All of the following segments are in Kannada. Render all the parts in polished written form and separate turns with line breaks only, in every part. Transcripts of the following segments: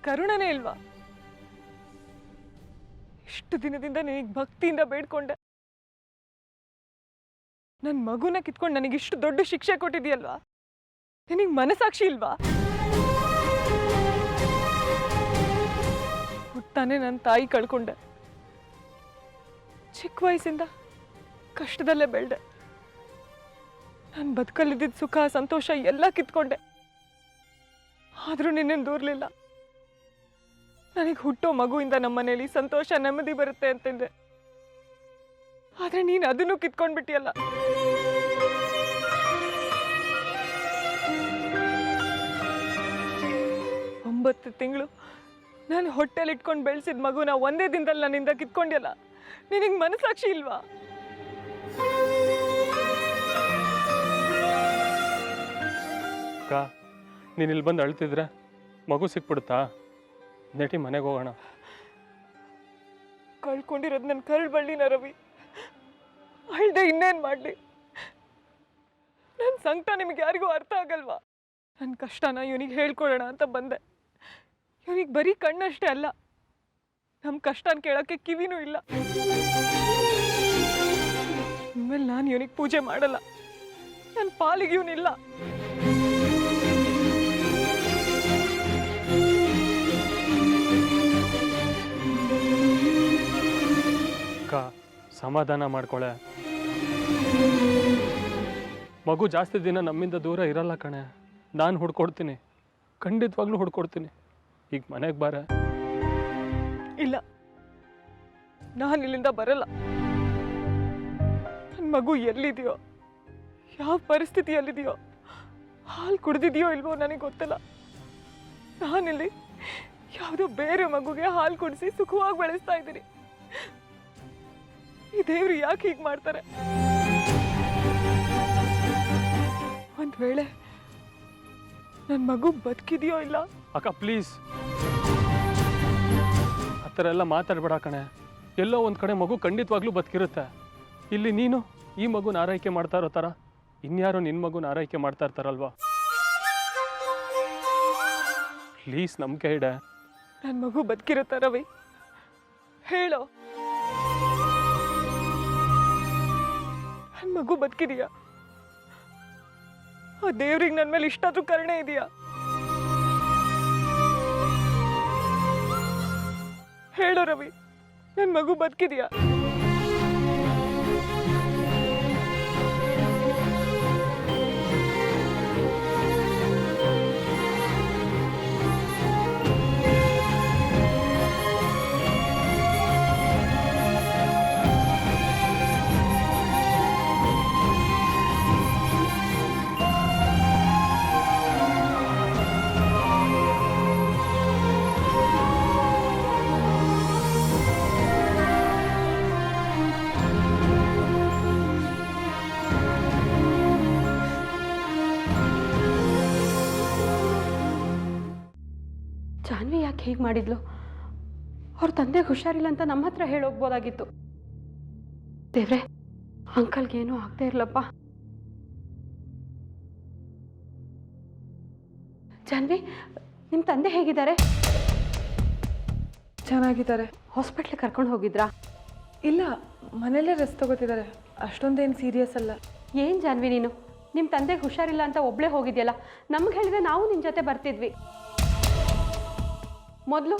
ಕರುಣನೇ ಇಲ್ವಾ? ಇಷ್ಟು ದಿನದಿಂದ ನಿನಗೆ ಭಕ್ತಿಯಿಂದ ಬೇಡ್ಕೊಂಡೆ, ನನ್ನ ಮಗುನ ಕಿತ್ಕೊಂಡು ನನಗಿಷ್ಟು ದೊಡ್ಡ ಶಿಕ್ಷೆ ಕೊಟ್ಟಿದೆಯಲ್ವಾ? ನಿನಗೆ ಮನಸಾಕ್ಷಿ ಇಲ್ವಾ? ಹುಟ್ಟಾನೆ ನನ್ನ ತಾಯಿ ಕಳ್ಕೊಂಡೆ, ಚಿಕ್ಕ ವಯಸ್ಸಿಂದ ಕಷ್ಟದಲ್ಲೇ ಬೆಳೆದೆ, ನಾನು ಬದುಕಲ್ಲಿದ್ದ ಸುಖ ಸಂತೋಷ ಎಲ್ಲ ಕಿತ್ಕೊಂಡೆ. ಆದರೂ ನಿನ್ನೇನು ದೂರಲಿಲ್ಲ. ನನಗೆ ಹುಟ್ಟೋ ಮಗುವಿಂದ ನಮ್ಮನೇಲಿ ಸಂತೋಷ ನೆಮ್ಮದಿ ಬರುತ್ತೆ ಅಂತಂದೆ. ಆದ್ರೆ ನೀನು ಅದನ್ನು ಕಿತ್ಕೊಂಡ್ಬಿಟ್ಟಿಯಲ್ಲ. 9 ತಿಂಗಳು ನಾನು ಹೊಟ್ಟೆಲಿ ಇಟ್ಕೊಂಡು ಬೆಳೆಸಿದ ಮಗುನ ಒಂದೇ ದಿನದಲ್ಲಿ ನನ್ನಿಂದ ಕಿತ್ಕೊಂಡ್ಯಲ್ಲ. ನಿನಗೆ ಮನಸಾಕ್ಷಿ ಇಲ್ವಾ?
ಅಕ್ಕ, ನೀನು ಇಲ್ಲಿ ಬಂದು ಅಳ್ತಿದ್ರೆ ಮಗು ಸಿಕ್ಬಿಡುತ್ತಾ? ನೆಟಿ ಮನೆಗೆ ಹೋಗೋಣ.
ಕಳ್ಕೊಂಡಿರೋದು ನನ್ನ ಕರಳು ಬಳ್ಳಿನ ರವಿ. ಅಳ್ದೆ ಇನ್ನೇನು ಮಾಡಲಿ? ನನ್ನ ಸಂಕಟ ನಿಮಗೆ ಯಾರಿಗೂ ಅರ್ಥ ಆಗಲ್ವಾ? ನನ್ನ ಕಷ್ಟನ ಇವನಿಗೆ ಹೇಳ್ಕೊಡೋಣ ಅಂತ ಬಂದೆ. ಇವನಿಗೆ ಬರೀ ಕಣ್ಣಷ್ಟೇ ಅಲ್ಲ, ನಮ್ಮ ಕಷ್ಟನ ಕೇಳೋಕ್ಕೆ ಕಿವಿನೂ ಇಲ್ಲ. ಇನ್ಮೇಲೆ ನಾನು ಇವನಿಗೆ ಪೂಜೆ ಮಾಡಲ್ಲ. ನನ್ನ ಪಾಲಿಗೆ ಇವನಿಲ್ಲ.
ಅಕ್ಕ, ಸಮಾಧಾನ ಮಾಡ್ಕೊಳೆ. ಮಗು ಜಾಸ್ತಿ ದಿನ ನಮ್ಮಿಂದ ದೂರ ಇರಲ್ಲ ಕಣೆ. ನಾನು ಹುಡ್ಕೊಡ್ತೀನಿ, ಖಂಡಿತವಾಗ್ಲೂ ಹುಡ್ಕೊಡ್ತೀನಿ. ಈಗ ಮನೆಗೆ ಬಾರ.
ಇಲ್ಲ, ನಾನು ಇಲ್ಲಿಂದ ಬರಲ್ಲ. ನನ್ನ ಮಗು ಎಲ್ಲಿದೆಯೋ, ಯಾವ ಪರಿಸ್ಥಿತಿಯಲ್ಲಿದೆಯೋ, ಹಾಲು ಕುಡ್ದಿದೆಯೋ ಇಲ್ವೋ ನನಗೆ ಗೊತ್ತಿಲ್ಲ. ನಾನಿಲ್ಲಿ ಯಾವುದೋ ಬೇರೆ ಮಗುಗೆ ಹಾಲು ಕುಡಿಸಿ ಸುಖವಾಗಿ ಬೆಳೆಸ್ತಾ ಇದ್ದೀನಿ. ಈ ದೇವ್ರು ಯಾಕೆ ಹೀಗೆ ಮಾಡ್ತಾರೆ? ಒಂದ್ ವೇಳೆ ನನ್ನ ಮಗು ಬದುಕಿದೆಯೋ ಇಲ್ಲ?
ಅಕ್ಕ ಪ್ಲೀಸ್, ಆ ಥರ ಎಲ್ಲ ಮಾತಾಡ್ಬೇಡ ಕಣೆ. ಎಲ್ಲೋ ಒಂದು ಕಡೆ ಮಗು ಖಂಡಿತವಾಗ್ಲೂ ಬದುಕಿರುತ್ತೆ. ಇಲ್ಲಿ ನೀನು ಈ ಮಗುನ ಆರೈಕೆ ಮಾಡ್ತಾ ಇರೋ ಥರ ಇನ್ಯಾರೋ ನಿನ್ನ ಮಗುನ ಆರೈಕೆ ಮಾಡ್ತಾ ಇರ್ತಾರಲ್ವಾ? ಪ್ಲೀಸ್ ನಂಬಿಕೆ ಇಡೆ.
ನನ್ನ ಮಗು ಬದುಕಿರುತ್ತ ರವಿ? ಹೇಳೋ, ನನ್ನ ಮಗು ಬದುಕಿದೆಯಾ? ಆ ದೇವ್ರಿಗೆ ನನ್ನ ಮೇಲೆ ಇಷ್ಟಾದ್ರೂ ಕರುಣೆ ಇದೆಯಾ? ಹೇಳೋ ರವಿ, ನನ್ನ ಮಗು ಬದುಕಿದೆಯಾ?
ಜಾನ್ವಿ ಯಾಕೆ ಹೀಗೆ ಮಾಡಿದ್ಲು? ಅವ್ರ ತಂದೆಗೆ ಹುಷಾರಿಲ್ಲ ಅಂತ ನಮ್ಮ ಹತ್ರ ಹೇಳೋಗ್ಬೋದಾಗಿತ್ತು. ದೇವ್ರೆ, ಅಂಕಲ್ಗೇನೂ ಆಗದೆ ಇರ್ಲಪ್ಪ. ಜಾನ್ವಿ, ನಿಮ್ಮ ತಂದೆ ಹೇಗಿದ್ದಾರೆ?
ಚೆನ್ನಾಗಿದ್ದಾರೆ.
ಹಾಸ್ಪಿಟ್ಲಿಗೆ ಕರ್ಕೊಂಡು ಹೋಗಿದ್ರಾ?
ಇಲ್ಲ, ಮನೇಲೇ ರೆಸ್ಟ್ ತಗೋತಿದ್ದಾರೆ. ಅಷ್ಟೊಂದೇನು ಸೀರಿಯಸ್ ಅಲ್ಲ.
ಏನು ಜಾನ್ವಿ ನೀನು, ನಿಮ್ಮ ತಂದೆಗೆ ಹುಷಾರಿಲ್ಲ ಅಂತ ಒಬ್ಬಳೇ ಹೋಗಿದ್ಯಲ್ಲ. ನಮ್ಗೆ ಹೇಳಿದ್ರೆ ನಾವು ನಿನ್ನ ಜೊತೆ ಬರ್ತಿದ್ವಿ. ಮೊದಲು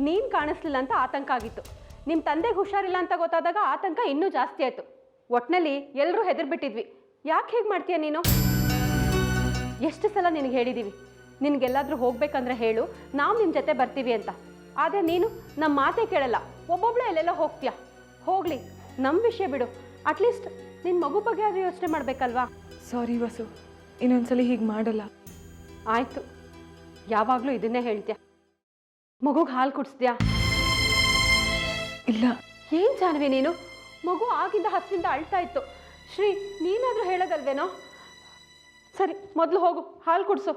ನೀನು ಕಾಣಿಸ್ಲಿಲ್ಲ ಅಂತ ಆತಂಕ ಆಗಿತ್ತು. ನಿಮ್ಮ ತಂದೆಗೆ ಹುಷಾರಿಲ್ಲ ಅಂತ ಗೊತ್ತಾದಾಗ ಆತಂಕ ಇನ್ನೂ ಜಾಸ್ತಿ ಆಯಿತು. ಒಟ್ಟಿನಲ್ಲಿ ಎಲ್ಲರೂ ಹೆದರ್ಬಿಟ್ಟಿದ್ವಿ. ಯಾಕೆ ಹೇಗೆ ಮಾಡ್ತೀಯ ನೀನು? ಎಷ್ಟು ಸಲ ನಿನಗೆ ಹೇಳಿದ್ದೀವಿ, ನಿನಗೆಲ್ಲಾದರೂ ಹೋಗ್ಬೇಕಂದ್ರೆ ಹೇಳು, ನಾವು ನಿಮ್ಮ ಜೊತೆ ಬರ್ತೀವಿ ಅಂತ. ಆದರೆ ನೀನು ನಮ್ಮ ಮಾತೇ ಕೇಳಲ್ಲ, ಒಬ್ಬೊಬ್ಬಳೇ ಎಲ್ಲೆಲ್ಲ ಹೋಗ್ತೀಯ. ಹೋಗಲಿ, ನಮ್ಮ ವಿಷಯ ಬಿಡು. ಅಟ್ಲೀಸ್ಟ್ ನಿನ್ನ ಮಗು ಬಗ್ಗೆ ಆದರೂ ಯೋಚನೆ ಮಾಡಬೇಕಲ್ವಾ?
ಸಾರಿ ವಸು, ಇನ್ನೊಂದ್ಸಲಿ ಹೀಗೆ ಮಾಡಲ್ಲ.
ಆಯಿತು, ಯಾವಾಗಲೂ ಇದನ್ನೇ ಹೇಳ್ತೀಯ. ಮಗುಗೆ ಹಾಲು ಕುಡಿಸ್ದ್ಯಾ?
ಇಲ್ಲ.
ಏನು ಜಾನ್ವಿ ನೀನು, ಮಗು ಆಗಿಂದ ಹಸಿವಿಂದ ಅಳ್ತಾ ಇತ್ತು. ಶ್ರೀ, ನೀನಾದರೂ ಹೇಳೋದಲ್ವೇನೋ? ಸರಿ, ಮೊದಲು ಹೋಗು, ಹಾಲು ಕುಡಿಸು.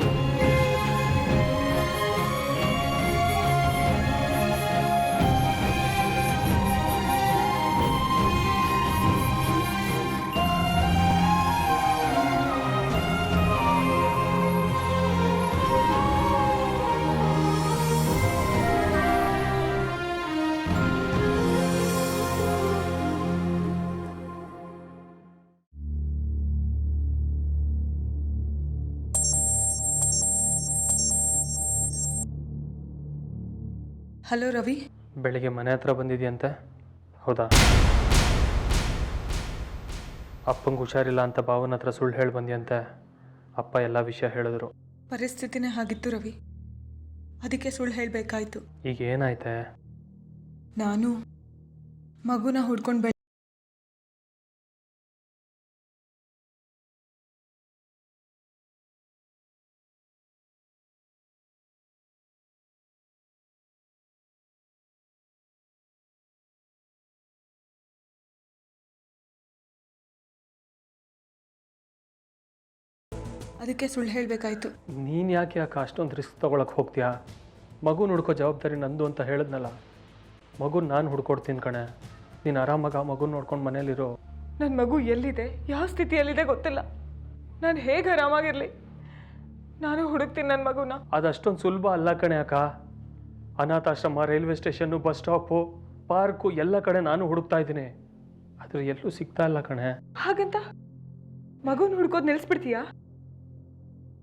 ಹಲೋ ರವಿ.
ಬೆಳಿಗ್ಗೆ ಮನೆ ಹತ್ರ ಬಂದಿದೆಯಂತೆ, ಹೌದಾ? ಅಪ್ಪಂಗೆ ಹುಷಾರಿಲ್ಲ ಅಂತ ಭಾವನ ಹತ್ರ ಸುಳ್ಳು ಹೇಳಿ ಬಂದಿಯಂತೆ. ಅಪ್ಪ ಎಲ್ಲ ವಿಷಯ ಹೇಳಿದ್ರು.
ಪರಿಸ್ಥಿತಿನೇ ಹಾಗಿತ್ತು ರವಿ, ಅದಕ್ಕೆ ಸುಳ್ಳು ಹೇಳಬೇಕಾಯ್ತು.
ಈಗ ಏನಾಯ್ತೆ?
ನಾನು ಮಗುನ ಹುಡ್ಕೊಂಡು ಅದಕ್ಕೆ ಸುಳ್ಳು ಹೇಳಬೇಕಾಯ್ತು.
ನೀನು ಯಾಕೆ ಅಷ್ಟೊಂದು ರಿಸ್ಕ್ ತೊಗೊಳಕ್ಕೆ ಹೋಗ್ತೀಯಾ? ಮಗು ಹುಡ್ಕೋ ಜವಾಬ್ದಾರಿ ನಂದು ಅಂತ ಹೇಳಿದ್ನಲ್ಲ. ಮಗುನ ನಾನು ಹುಡ್ಕೊಡ್ತೀನಿ ಕಣೆ. ನೀನು ಆರಾಮಾಗಿ ಆ ಮಗುನ ನೋಡ್ಕೊಂಡು ಮನೇಲಿರೋ.
ನನ್ನ ಮಗು ಎಲ್ಲಿದೆ, ಯಾವ ಸ್ಥಿತಿಯಲ್ಲಿದೆ ಗೊತ್ತಿಲ್ಲ. ನಾನು ಹೇಗೆ ಆರಾಮಾಗಿರಲಿ? ನಾನು ಹುಡುಕ್ತೀನಿ ನನ್ನ ಮಗುನ.
ಅದಷ್ಟೊಂದು ಸುಲಭ ಅಲ್ಲ ಕಣೆ ಅಕ್ಕ. ಅನಾಥಾಶ್ರಮ, railway station, bus stop, park ಎಲ್ಲ ಕಡೆ ನಾನು ಹುಡುಕ್ತಾ ಇದ್ದೀನಿ. ಆದರೆ ಎಲ್ಲೂ ಸಿಗ್ತಾ ಇಲ್ಲ ಕಣೆ.
ಹಾಗಂತ ಮಗುನ ಹುಡ್ಕೋದು ನಿಲ್ಲಿಸ್ಬಿಡ್ತೀಯಾ?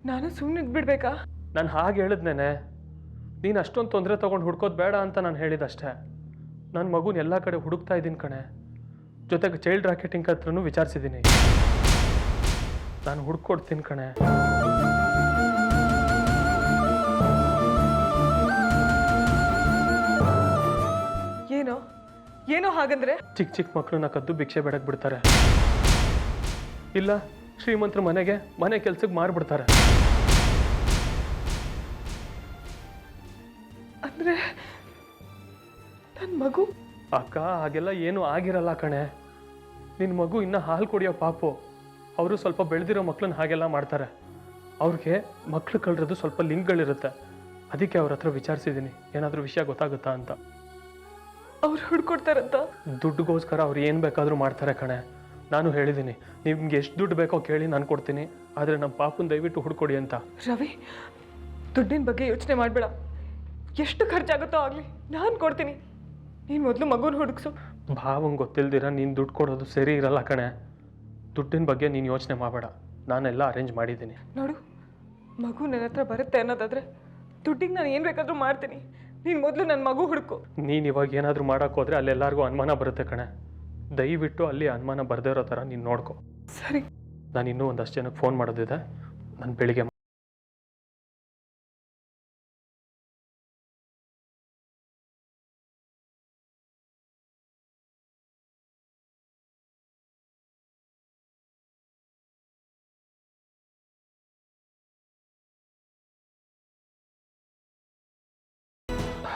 ನಾನು ಸುಮ್ಮನೆ ಇದ್ಬಿಡ್ಬೇಕಾ?
ನಾನು ಹಾಗೆ ಹೇಳಿದ್ನೇನೆ. ನೀನು ಅಷ್ಟೊಂದು ತೊಂದರೆ ತೊಗೊಂಡು ಹುಡ್ಕೋದು ಬೇಡ ಅಂತ ನಾನು ಹೇಳಿದಷ್ಟೇ. ನನ್ನ ಮಗುನ ಎಲ್ಲ ಕಡೆ ಹುಡುಕ್ತಾ ಇದ್ದೀನಿ ಕಣೆ. ಜೊತೆಗೆ ಚೈಲ್ಡ್ ರಾಕೆಟಿಂಗ್ ಹತ್ರನೂ ವಿಚಾರಿಸಿದ್ದೀನಿ. ನಾನು ಹುಡ್ಕೊಡ್ತೀನಿ ಕಣೆ.
ಏನೋ ಏನೋ ಹಾಗಂದ್ರೆ?
ಚಿಕ್ಕ ಚಿಕ್ಕ ಮಕ್ಕಳನ್ನ ಕದ್ದು ಭಿಕ್ಷೆ ಬೇಡಕ್ಕೆ ಬಿಡ್ತಾರೆ, ಇಲ್ಲ ಶ್ರೀಮಂತರ ಮನೆ ಕೆಲ್ಸಕ್ಕೆ ಮಾರ್ಬಿಡ್ತಾರೆ.
ಅಂದ್ರೆ ನನ್ನ ಮಗು?
ಅಕ್ಕ, ಹಾಗೆಲ್ಲ ಏನೂ ಆಗಿರಲ್ಲ ಕಣೆ. ನಿನ್ನ ಮಗು ಇನ್ನೂ ಹಾಲು ಕುಡಿಯೋ ಪಾಪು. ಅವರು ಸ್ವಲ್ಪ ಬೆಳೆದಿರೋ ಮಕ್ಕಳನ್ನ ಹಾಗೆಲ್ಲ ಮಾಡ್ತಾರೆ. ಅವ್ರಿಗೆ ಮಕ್ಳು ಕಳ್ರದು ಸ್ವಲ್ಪ ಲಿಂಕ್ಗಳಿರುತ್ತೆ. ಅದಕ್ಕೆ ಅವ್ರ ಹತ್ರ ವಿಚಾರಿಸಿದ್ದೀನಿ, ಏನಾದರೂ ವಿಷಯ ಗೊತ್ತಾಗುತ್ತಾ ಅಂತ.
ಅವ್ರು ಹುಡ್ಕೊಡ್ತಾರಂತ?
ದುಡ್ಡುಗೋಸ್ಕರ ಅವ್ರು ಏನು ಬೇಕಾದರೂ ಮಾಡ್ತಾರೆ ಕಣೆ. ನಾನು ಹೇಳಿದ್ದೀನಿ, ನಿಮ್ಗೆ ಎಷ್ಟು ದುಡ್ಡು ಬೇಕೋ ಕೇಳಿ ನಾನು ಕೊಡ್ತೀನಿ, ಆದರೆ ನಮ್ಮ ಪಾಪನ ದಯವಿಟ್ಟು ಹುಡ್ಕೊಡಿ ಅಂತ.
ರವಿ, ದುಡ್ಡಿನ ಬಗ್ಗೆ ಯೋಚನೆ ಮಾಡಬೇಡ. ಎಷ್ಟು ಖರ್ಚಾಗುತ್ತೋ ಆಗಲಿ, ನಾನು ಕೊಡ್ತೀನಿ. ನೀನು ಮೊದಲು ಮಗುನ ಹುಡುಕ್ಸು.
ಭಾವಂಗೆ ಗೊತ್ತಿಲ್ದಿರ ನೀನು ದುಡ್ಡು ಕೊಡೋದು ಸರಿ ಇರಲ್ಲ ಕಣೆ. ದುಡ್ಡಿನ ಬಗ್ಗೆ ನೀನು ಯೋಚನೆ ಮಾಡಬೇಡ, ನಾನೆಲ್ಲ ಅರೇಂಜ್ ಮಾಡಿದ್ದೀನಿ.
ನೋಡು, ಮಗು ನನ್ನ ಹತ್ರ ಬರುತ್ತೆ ಅನ್ನೋದಾದರೆ ದುಡ್ಡಿಗೆ ನಾನು ಏನು ಬೇಕಾದರೂ ಮಾಡ್ತೀನಿ. ನೀನು ಮೊದಲು ನನ್ನ ಮಗು ಹುಡುಕು.
ನೀನು ಇವಾಗ ಏನಾದರೂ ಮಾಡೋಕ್ಕೆ ಹೋದರೆ ಅಲ್ಲೆಲ್ಲರಿಗೂ ಅನುಮಾನ ಬರುತ್ತೆ ಕಣೆ. ದಯವಿಟ್ಟು ಅಲ್ಲಿ ಅನುಮಾನ ಬರದೇ ಇರೋ ಥರ ನೀನು ನೋಡ್ಕೊ.
ಸರಿ.
ನಾನು ಇನ್ನೂ ಒಂದಷ್ಟು ಜನಕ್ಕೆ ಫೋನ್ ಮಾಡೋದಿದೆ. ನಾನು ಬೆಳಿಗ್ಗೆ.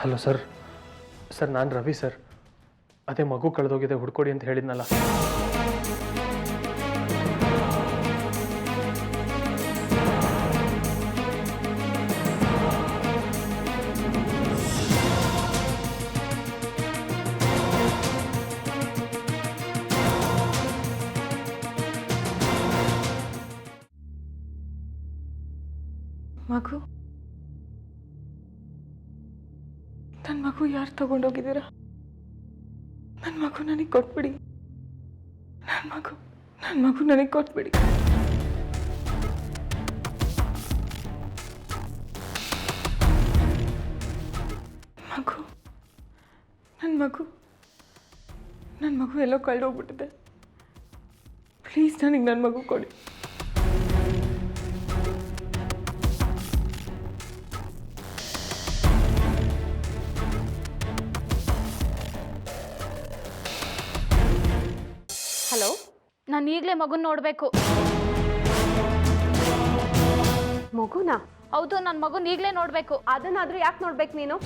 Hello sir. ನಾನು ರವಿ ಸರ್. ಅದೇ ಮಗು ಕಳೆದೋಗಿದೆ, ಹುಡ್ಕೊಡಿ ಅಂತ ಹೇಳಿದ್ನಲ್ಲ.
ಮಗು? ನನ್ನ ಮಗು ಯಾರು ತಗೊಂಡೋಗಿದ್ದೀರಾ? ನನ್ನ ಮಗು ನನಗೆ ಕೊಟ್ಬಿಡಿ. ನನ್ನ ಮಗು ನನಗೆ ಕೊಟ್ಬಿಡಿ. ನನ್ನ ಮಗು ಎಲ್ಲೋ ಕಳೆದೋಗ್ಬಿಟ್ಟಿದೆ. ಪ್ಲೀಸ್ ನನಗೆ ನನ್ನ ಮಗು ಕೊಡಿ.
ಹಲೋ, ನಾನು ಈಗಲೇ ಮಗುನ ನೋಡಬೇಕು.
ಮಗುನಾ?
ಹೌದು, ನನ್ನ ಮಗುನ ಈಗಲೇ ನೋಡಬೇಕು.
ಅದನ್ನಾದ್ರೂ ಯಾಕೆ ನೋಡ್ಬೇಕು ನೀನು?